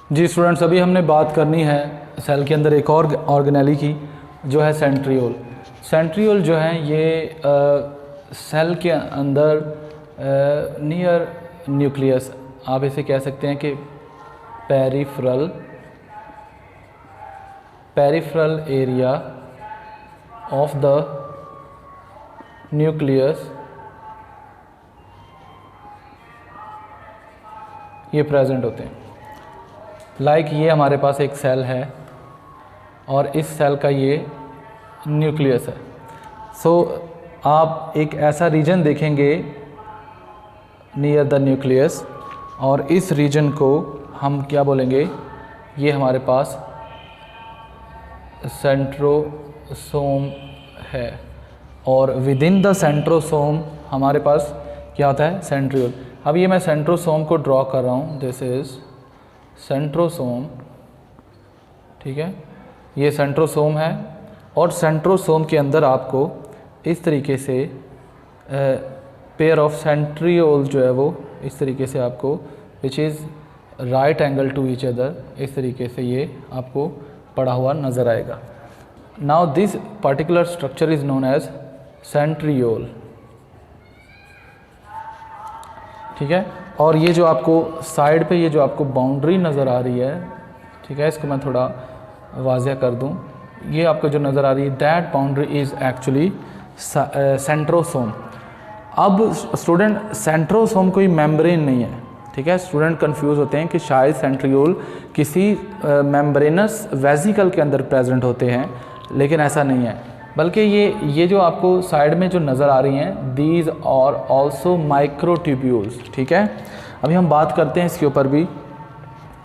जी students, अभी हमने बात करनी है सेल के अंदर एक और ऑर्गेनेली की, जो है सेंट्रियोल। सेंट्रियोल जो है ये सेल के अंदर नियर न्यूक्लियस, आप इसे कह सकते हैं कि peripheral area of the nucleus ये प्रेजेंट होते हैं। लाइक ये हमारे पास एक सेल है और इस सेल का ये न्यूक्लियस है। सो आप एक ऐसा रीजन देखेंगे नियर द न्यूक्लियस, और इस रीजन को हम क्या बोलेंगे, ये हमारे पास सेंट्रोसोम है, और विद इन द सेंट्रोसोम हमारे पास क्या होता है, सेंट्रियोल। अब ये मैं सेंट्रोसोम को ड्रॉ कर रहा हूँ, दिस इज़ सेंट्रोसोम, ठीक है, ये सेंट्रोसोम है। और सेंट्रोसोम के अंदर आपको इस तरीके से पेयर ऑफ सेंट्रियोल जो है वो इस तरीके से आपको, which is right angle to each other, इस तरीके से ये आपको पड़ा हुआ नज़र आएगा। Now this particular structure is known as centriole, ठीक है। और ये जो आपको साइड पे ये जो आपको बाउंड्री नज़र आ रही है, ठीक है, इसको मैं थोड़ा वाज़ह कर दूं, ये आपको जो नज़र आ रही है, that boundary is actually centrosome. अब स्टूडेंट, सेंट्रोसोम कोई मेम्ब्रेन नहीं है, ठीक है। स्टूडेंट कंफ्यूज होते हैं कि शायद सेंट्रियोल किसी मेम्ब्रेनस वेसिकल के अंदर प्रेजेंट होते हैं, लेकिन ऐसा नहीं है, बल्कि ये जो आपको साइड में जो नज़र आ रही हैं, दीज आर ऑल्सो माइक्रोट्यूब्यूल्स, ठीक है। अभी हम बात करते हैं इसके ऊपर भी।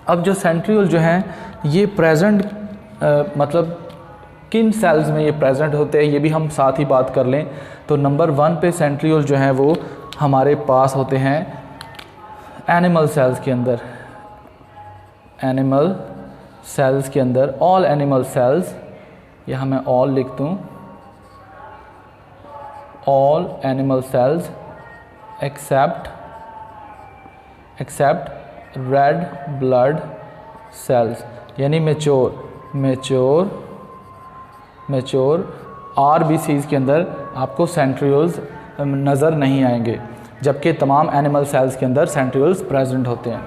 अब जो सेंट्रियोल जो हैं ये प्रेजेंट मतलब किन सेल्स में ये प्रेजेंट होते हैं, ये भी हम साथ ही बात कर लें। तो नंबर 1 पे सेंट्रियोल जो हैं वो हमारे पास होते हैं एनिमल सेल्स के अंदर, एनिमल सेल्स के अंदर, ऑल एनिमल सेल्स, यहाँ मैं ऑल लिख दूँ, all animal cells except red blood cells, यानी मैच्योर RBCs के अंदर आपको सेंट्रियोल्स नज़र नहीं आएंगे, जबकि तमाम एनिमल सेल्स के अंदर सेंट्रियोल्स प्रेजेंट होते हैं।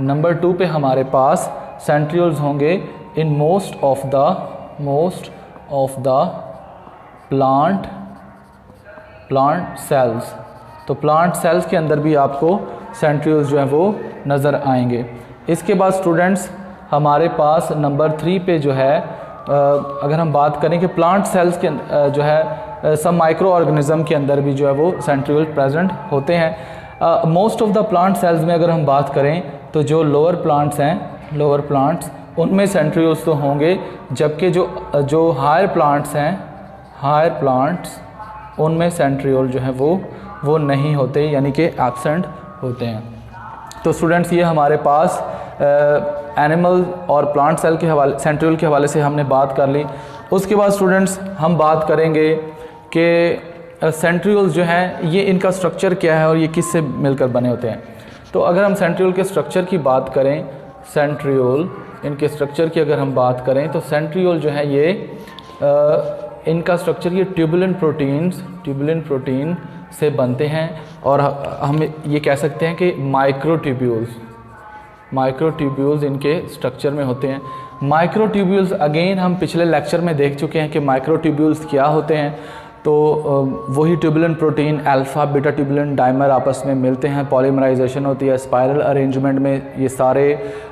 नंबर 2 पे हमारे पास सेंट्रियोल्स होंगे in most of the plant cells. तो प्लांट सेल्स के अंदर भी आपको सेंट्रियोल्स जो हैं वो नज़र आएंगे। इसके बाद स्टूडेंट्स हमारे पास नंबर 3 पे जो है, अगर हम बात करें कि प्लांट सेल्स के जो है सब माइक्रो ऑर्गेनिज्म के अंदर भी जो है वो सेंट्रियोल प्रेजेंट होते हैं। Most of the plant cells में अगर हम बात करें तो जो लोअर प्लांट्स उनमें सेंट्रियोल्स तो होंगे, जबकि जो हायर प्लांट्स उनमें सेंट्रियोल जो है वो नहीं होते, यानी कि एब्सेंट होते हैं। तो स्टूडेंट्स ये हमारे पास एनिमल और प्लांट सेल के हवाले, सेंट्रियोल के हवाले से हमने बात कर ली। उसके बाद स्टूडेंट्स हम बात करेंगे कि सेंट्रियोल्स जो हैं ये इनका स्ट्रक्चर क्या है और ये किससे मिलकर बने होते हैं। तो अगर हम सेंट्रियोल के स्ट्रक्चर की बात करें, इनके स्ट्रक्चर की अगर हम बात करें तो सेंट्रियोल जो है ये इनका स्ट्रक्चर ये ट्यूबुलिन प्रोटीन से बनते हैं, और हम ये कह सकते हैं कि माइक्रोट्यूब्यूल्स इनके स्ट्रक्चर में होते हैं। माइक्रोट्यूब्यूल्स अगेन हम पिछले लेक्चर में देख चुके हैं कि माइक्रोट्यूब्यूल्स क्या होते हैं। तो वही tubulin protein alpha beta tubulin dimer आपस में मिलते हैं, पॉलीमराइजेशन होती है, स्पाइरल अरेंजमेंट में ये सारे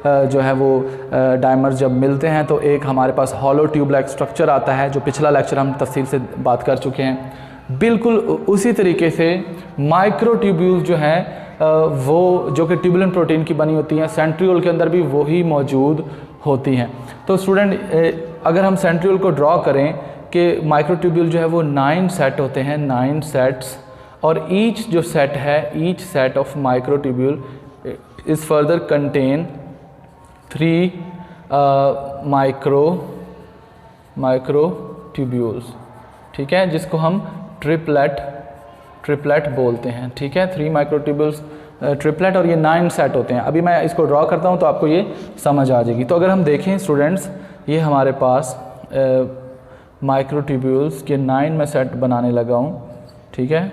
जो है वो डाइमर्स जब मिलते हैं तो एक हमारे पास हॉलो ट्यूब लाइक स्ट्रक्चर आता है, जो पिछला लेक्चर हम तफसील से बात कर चुके हैं। बिल्कुल उसी तरीके से माइक्रोट्यूब्यूल्स जो हैं वो जो कि ट्यूबुलिन प्रोटीन की बनी होती हैं, सेंट्रियोल के अंदर भी वही मौजूद होती हैं। तो स्टूडेंट अगर हम सेंट्रियोल को ड्रॉ करें कि माइक्रोट्यूब्यूल जो है वो 9 सेट होते हैं, 9 सेट्स, और ईच जो सेट है, each set of microtubule is further contain 3 microtubules, ठीक है, जिसको हम ट्रिपलेट बोलते हैं, ठीक है। 3 माइक्रोट्यूब्यूल्स ट्रिपलेट और ये 9 सेट होते हैं। अभी मैं इसको ड्रॉ करता हूँ तो आपको ये समझ आ जाएगी। तो अगर हम देखें स्टूडेंट्स, ये हमारे पास माइक्रोट्यूब्यूल्स के 9 में सेट बनाने लगा हूँ, ठीक है।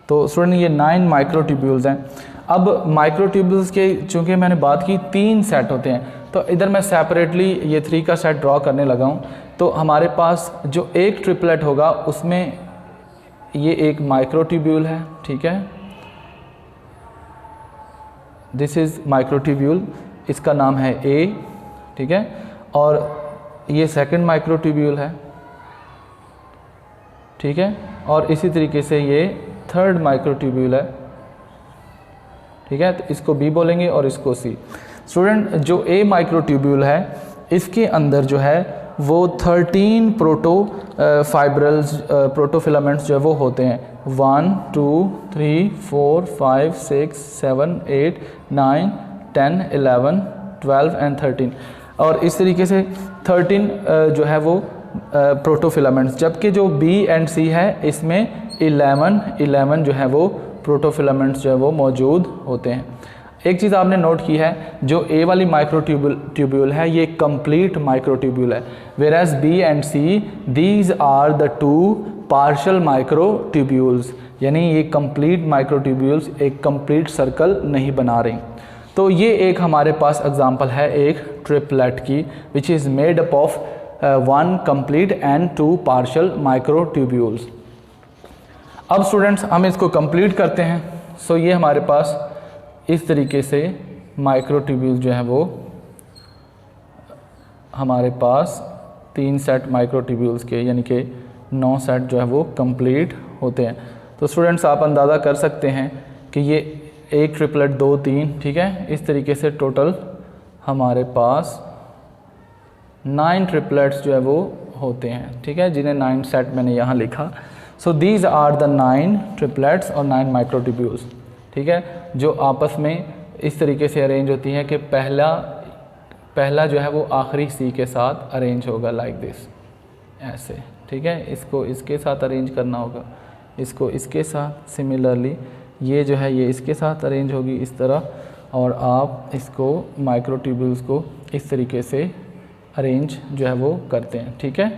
तो स्टूडेंट ये 9 माइक्रोट्यूब्यूल्स हैं। अब माइक्रोट्यूब्यूल्स के चूँकि मैंने बात की 3 सेट होते हैं, तो इधर मैं सेपरेटली ये 3 का सेट ड्रॉ करने लगा हूँ। तो हमारे पास जो एक ट्रिपलेट होगा उसमें ये एक माइक्रोट्यूब्यूल है, ठीक है। दिस इज़ माइक्रोट्यूब्यूल, इसका नाम है ए, ठीक है। और ये सेकंड माइक्रोट्यूब्यूल है, ठीक है। और इसी तरीके से ये थर्ड माइक्रोट्यूब्यूल है, ठीक है। तो इसको बी बोलेंगे और इसको सी। स्टूडेंट जो ए माइक्रोट्यूब्यूल है इसके अंदर जो है वो 13 प्रोटोफिलामेंट्स जो है वो होते हैं। 1 2 3 4 5 6 7 8 9 10 11 12 एंड 13। और इस तरीके से 13 जो है वो प्रोटोफिलामेंट्स, जबकि जो बी एंड सी है इसमें 11 जो है वो प्रोटोफिलामेंट्स जो है वो मौजूद होते हैं। एक चीज़ आपने नोट की है, जो ए वाली माइक्रोट्यूब्यूल है ये कंप्लीट माइक्रोट्यूब्यूल है, whereas B and C these are the 2 partial microtubules, यानी ये कंप्लीट माइक्रोट्यूब्यूल्स एक कंप्लीट सर्कल नहीं बना रही। तो ये एक हमारे पास एग्जांपल है एक ट्रिपलेट की, which is made up of 1 complete and 2 partial microtubules. अब स्टूडेंट्स हम इसको कंप्लीट करते हैं। सो ये हमारे पास इस तरीके से माइक्रोट्यूब्यूल्स जो हैं वो हमारे पास 3 सेट माइक्रोट्यूब्यूल्स के, यानी कि 9 सेट जो है वो कंप्लीट होते हैं। तो स्टूडेंट्स आप अंदाज़ा कर सकते हैं कि ये एक ट्रिपलेट 2 3, ठीक है। इस तरीके से टोटल हमारे पास 9 ट्रिपलेट्स जो है वो होते हैं, ठीक है, जिन्हें 9 सेट मैंने यहाँ लिखा। So these are the 9 triplets और 9 माइक्रोट्यूब्यूल्स, ठीक है, जो आपस में इस तरीके से अरेंज होती हैं कि पहला जो है वो आखिरी सी के साथ अरेंज होगा लाइक दिस, ऐसे, ठीक है। इसको इसके साथ अरेंज करना होगा, इसको इसके साथ, सिमिलरली ये जो है ये इसके साथ अरेंज होगी इस तरह, और आप इसको माइक्रोट्यूब्यूल्स को इस तरीके से अरेंज जो है वो करते हैं, ठीक है।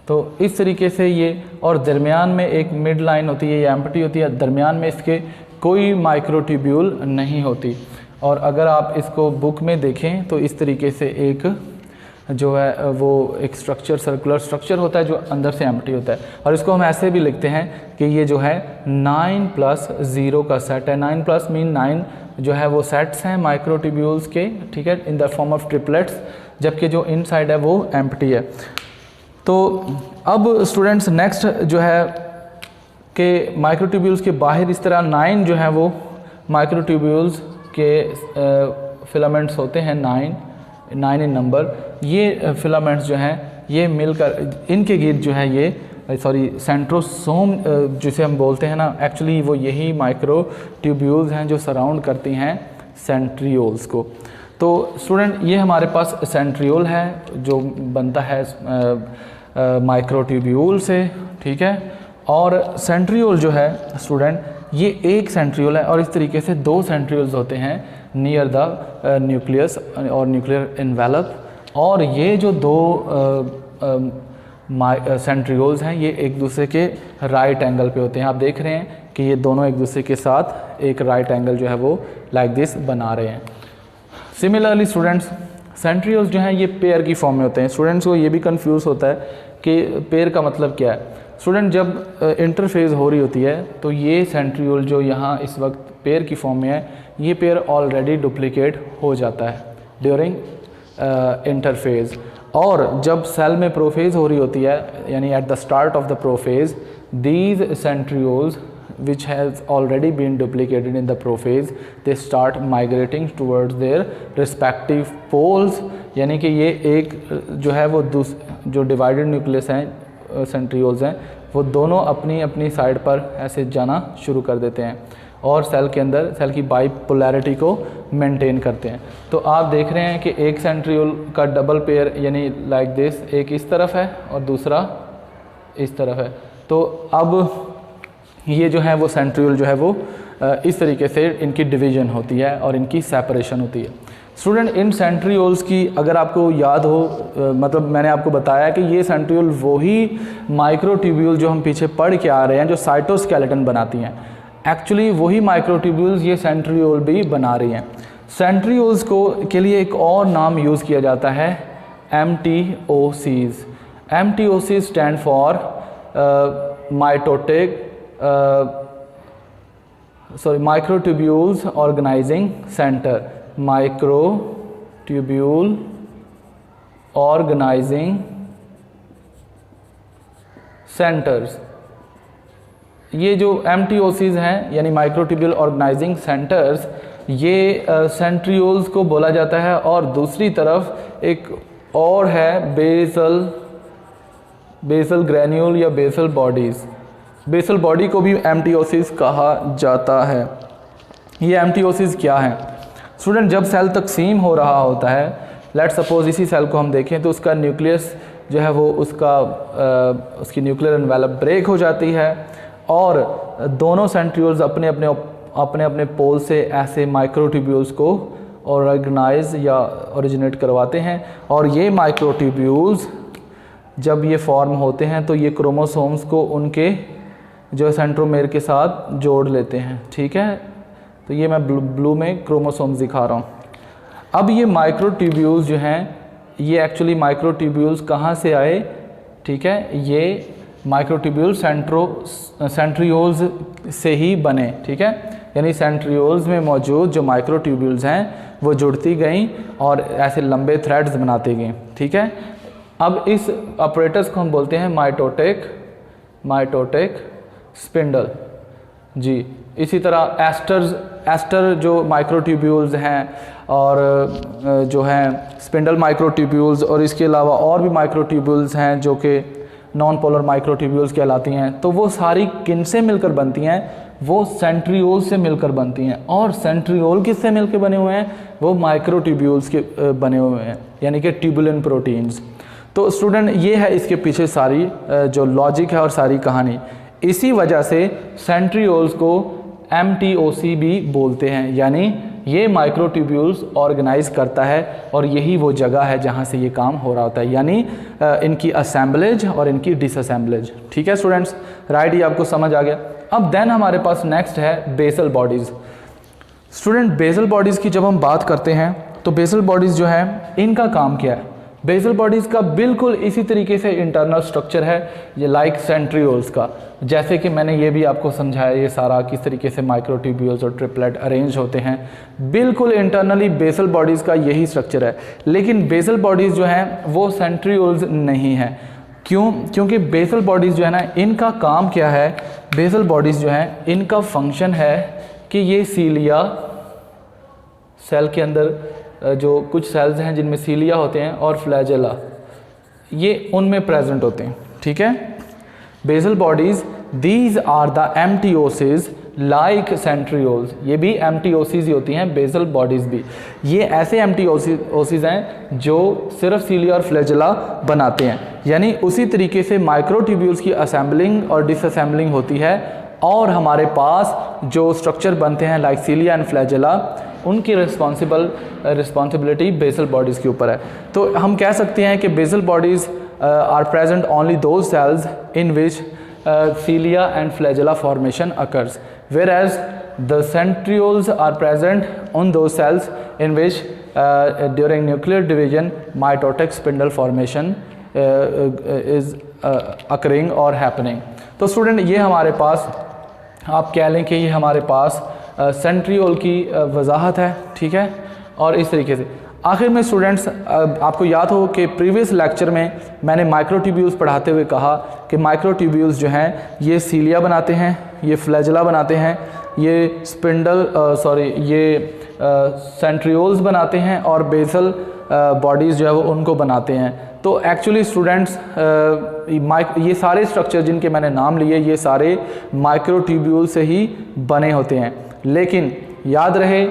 तो इस तरीके से ये, और दरमियान में एक मिड लाइन होती है, ये एम्प्टी होती है, दरमियान में इसके कोई माइक्रोट्यूब्यूल नहीं होती। और अगर आप इसको बुक में देखें तो इस तरीके से एक जो है वो एक स्ट्रक्चर, सर्कुलर स्ट्रक्चर होता है जो अंदर से एम्प्टी होता है। और इसको हम ऐसे भी लिखते हैं कि ये जो है 9+0 का सेट है। 9+ मीन 9 जो है वो सेट्स हैं माइक्रोट्यूब्यूल्स के, ठीक है, in the form of triplets, जबकि जो इनसाइड है वो एम्प्टी है। तो अब स्टूडेंट्स नेक्स्ट जो है कि माइक्रोट्यूब्यूल्स के बाहर इस तरह 9 जो है वो माइक्रोट्यूब्यूल्स के फिलामेंट्स होते हैं, 9 इन नंबर। ये फिलामेंट्स जो हैं ये मिलकर इनके गिर्द जो है ये सेंट्रोसोम जिसे हम बोलते हैं ना, एक्चुअली वो यही माइक्रोट्यूब्यूल्स हैं जो सराउंड करती हैं सेंट्रियोल्स को। तो स्टूडेंट ये हमारे पास सेंट्रियोल है जो बनता है माइक्रोट्यूब्यूल से, ठीक है। और सेंट्रियोल जो है स्टूडेंट ये एक सेंट्रियोल है, और इस तरीके से 2 सेंट्रियोल्स होते हैं नियर द न्यूक्लियस और न्यूक्लियर एनवेलप। और ये जो 2 सेंट्रियोल्स हैं ये एक दूसरे के राइट एंगल पे होते हैं। आप देख रहे हैं कि ये दोनों एक दूसरे के साथ एक राइट एंगल जो है वो लाइक दिस बना रहे हैं। सिमिलरली स्टूडेंट्स सेंट्रियोल्स जो हैं ये पेयर की फॉर्म में होते हैं। स्टूडेंट्स को ये भी कंफ्यूज होता है कि पेयर का मतलब क्या है। स्टूडेंट जब इंटरफेज हो रही होती है तो ये सेंट्रियोल जो यहाँ इस वक्त पेयर की फॉर्म में है, ये पेयर ऑलरेडी डुप्लीकेट हो जाता है ड्यूरिंग इंटरफेज। और जब सेल में प्रोफेज हो रही होती है, यानी at the start of the prophase, these centrioles which has already been duplicated in the prophase, they start migrating towards their respective poles, यानी कि ये एक जो है वो जो डिवाइडेड न्यूक्लियस हैं सेंट्रियोल्स हैं वो दोनों अपनी अपनी साइड पर ऐसे जाना शुरू कर देते हैं और सेल के अंदर सेल की बाइपोलैरिटी को मेंटेन करते हैं। तो आप देख रहे हैं कि एक सेंट्रियोल का डबल पेयर यानी लाइक दिस, एक इस तरफ है और दूसरा इस तरफ है। तो अब ये जो है वो सेंट्रियोल जो है वो इस तरीके से इनकी डिवीज़न होती है और इनकी सेपरेशन होती है। स्टूडेंट, इन सेंट्रियोल्स की अगर आपको याद हो, मतलब मैंने आपको बताया कि ये सेंट्रियोल वही माइक्रोट्यूब्यूल जो हम पीछे पढ़ के आ रहे हैं जो साइटोस्केलेटन बनाती हैं, एक्चुअली वही माइक्रोट्यूब्यूल्स ये सेंट्रियोल भी बना रही हैं। सेंट्रियोल्स को के लिए एक और नाम यूज़ किया जाता है MTOCs। MTOCs stand for microtubules organising centre, microtubule organising centres. ये जो MTOCs हैं यानी माइक्रोट्यूब्यूल ऑर्गेनाइजिंग सेंटर्स, ये सेंट्रियोल्स को बोला जाता है। और दूसरी तरफ एक और है बेसल ग्रैन्यूल या बेसल बॉडीज़। बेसल बॉडी को भी MTOCs कहा जाता है। ये MTOCs क्या हैं? स्टूडेंट, जब सेल तकसीम हो रहा होता है, लेट सपोज इसी सेल को हम देखें तो उसका न्यूक्लियस जो है वो उसकी न्यूक्लियर एनवेलप ब्रेक हो जाती है और दोनों सेंट्रियोल्स अपने अपने पोल से ऐसे माइक्रोट्यूब्यूल्स को ऑर्गेनाइज या ओरिजिनेट करवाते हैं। और ये माइक्रोट्यूब्यूल्स जब ये फॉर्म होते हैं तो ये क्रोमोसोम्स को उनके जो सेंट्रोमेर के साथ जोड़ लेते हैं। ठीक है, तो ये मैं ब्लू में क्रोमोसोम्स दिखा रहा हूँ। अब ये माइक्रोट्यूब्यूल्स जो हैं, ये एक्चुअली माइक्रोट्यूब्यूल्स कहाँ से आए? ठीक है, ये माइक्रोट्यूब्यूल सेंट्रियोल्स से ही बने। ठीक है, यानी सेंट्रियोल्स में मौजूद जो माइक्रोट्यूब्यूल्स हैं वो जुड़ती गईं और ऐसे लंबे थ्रेड्स बनाते गए। ठीक है, अब इस ऑपरेटर्स को हम बोलते हैं माइटोटिक स्पिंडल। जी, इसी तरह एस्टर जो माइक्रोट्यूब्यूल्स हैं और जो हैं स्पिंडल माइक्रोट्यूब्यूल्स, और इसके अलावा और भी माइक्रोट्यूब्यूल्स हैं जो कि नॉन पोलर माइक्रोट्यूब्यूल्स कहलाती हैं। तो वो सारी किन से मिलकर बनती हैं? वो सेंट्रियोल से मिलकर बनती हैं। और सेंट्रियोल किससे मिलकर बने हुए हैं? वो माइक्रोट्यूब्यूल्स के बने हुए हैं, यानी कि ट्यूबुलिन प्रोटीन्स। तो स्टूडेंट, ये है इसके पीछे सारी जो लॉजिक है और सारी कहानी। इसी वजह से सेंट्रियोल्स को MTOC भी बोलते हैं, यानी ये माइक्रोट्यूब्यूल्स ऑर्गेनाइज करता है और यही वो जगह है जहाँ से ये काम हो रहा होता है, यानी इनकी असेंबलेज और इनकी डिसअसेंबलेज। ठीक है स्टूडेंट्स, राइट, ये आपको समझ आ गया। अब देन हमारे पास नेक्स्ट है basal bodies. Student, basal bodies की जब हम बात करते हैं तो बेसल बॉडीज़ जो है इनका काम क्या है? बेसल बॉडीज़ का बिल्कुल इसी तरीके से इंटरनल स्ट्रक्चर है, ये लाइक सेंट्रियोल्स का। जैसे कि मैंने ये भी आपको समझाया ये सारा किस तरीके से माइक्रोट्यूब्यूल्स और ट्रिपलेट अरेंज होते हैं, बिल्कुल इंटरनली बेसल बॉडीज़ का यही स्ट्रक्चर है। लेकिन बेसल बॉडीज़ जो हैं वो सेंट्रियोल्स नहीं हैं। क्यों? क्योंकि बेसल बॉडीज़ जो है ना, इनका काम क्या है? बेसल बॉडीज़ जो हैं इनका फंक्शन है कि ये सीलिया, सेल के अंदर जो कुछ सेल्स हैं जिनमें सीलिया होते हैं और फ्लैजेला, ये उनमें प्रेजेंट होते हैं। ठीक है, basal bodies, these are the MTOCs like centrioles. ये भी MTOCs ही होती हैं, बेसल बॉडीज़ भी। ये ऐसे MTOCs हैं जो सिर्फ सीलिया और फ्लैजेला बनाते हैं, यानी उसी तरीके से माइक्रोट्यूब्यूल्स की असेंबलिंग और डिसअसेंबलिंग होती है और हमारे पास जो स्ट्रक्चर बनते हैं लाइक सीलिया एंड फ्लैजेला, उनकी रिस्पॉन्सिबिलिटी बेसल बॉडीज़ के ऊपर है। तो हम कह सकते हैं कि basal bodies are present only those cells in which cilia and flagella formation occurs, whereas the centrioles are present on those cells in which during nuclear division mitotic spindle formation is occurring or happening। तो student, ये हमारे पास आप कह लें कि ये हमारे पास centriole की वजाहत है। ठीक है, और इस तरीके से आखिर में स्टूडेंट्स, आपको याद हो कि प्रीवियस लेक्चर में मैंने माइक्रोट्यूब्यूल्स पढ़ाते हुए कहा कि माइक्रोट्यूब्यूल्स जो हैं ये सीलिया बनाते हैं, ये फ्लैजेला बनाते हैं, ये ये सेंट्रियोल्स बनाते हैं और बेसल बॉडीज़ जो है वो उनको बनाते हैं। तो एक्चुअली स्टूडेंट्स, ये सारे स्ट्रक्चर जिनके मैंने नाम लिए ये सारे माइक्रोट्यूब्यूल से ही बने होते हैं। लेकिन याद रहे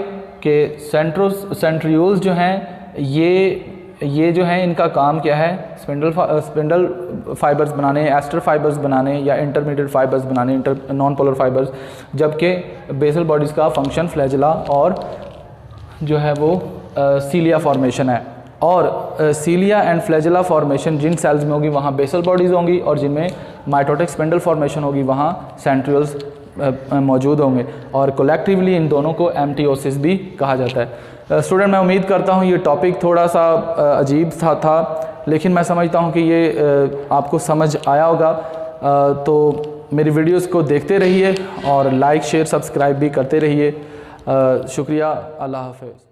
कि सेंट्रियोल्स जो हैं ये ये जो है इनका काम क्या है, स्पिंडल फाइबर्स बनाने, एस्टर फाइबर्स बनाने या इंटरमीडिएट फाइबर्स बनाने, नॉन पोलर फाइबर्स, जबकि बेसल बॉडीज़ का फंक्शन फ्लैजिला और जो है वो सीलिया फॉर्मेशन है। और सीलिया एंड फ्लैजिला फॉर्मेशन जिन सेल्स में होगी वहाँ बेसल बॉडीज़ होंगी, और जिनमें माइटोटिक स्पिंडल फॉर्मेशन होगी वहाँ सेंट्रियोल्स मौजूद होंगे, और कोलेक्टिवली इन दोनों को एम्टियोसिस भी कहा जाता है। स्टूडेंट, मैं उम्मीद करता हूँ ये टॉपिक थोड़ा सा अजीब था, लेकिन मैं समझता हूँ कि ये आपको समझ आया होगा। तो मेरी वीडियोस को देखते रहिए और लाइक शेयर सब्सक्राइब भी करते रहिए। शुक्रिया, अल्लाह हाफ़िज़।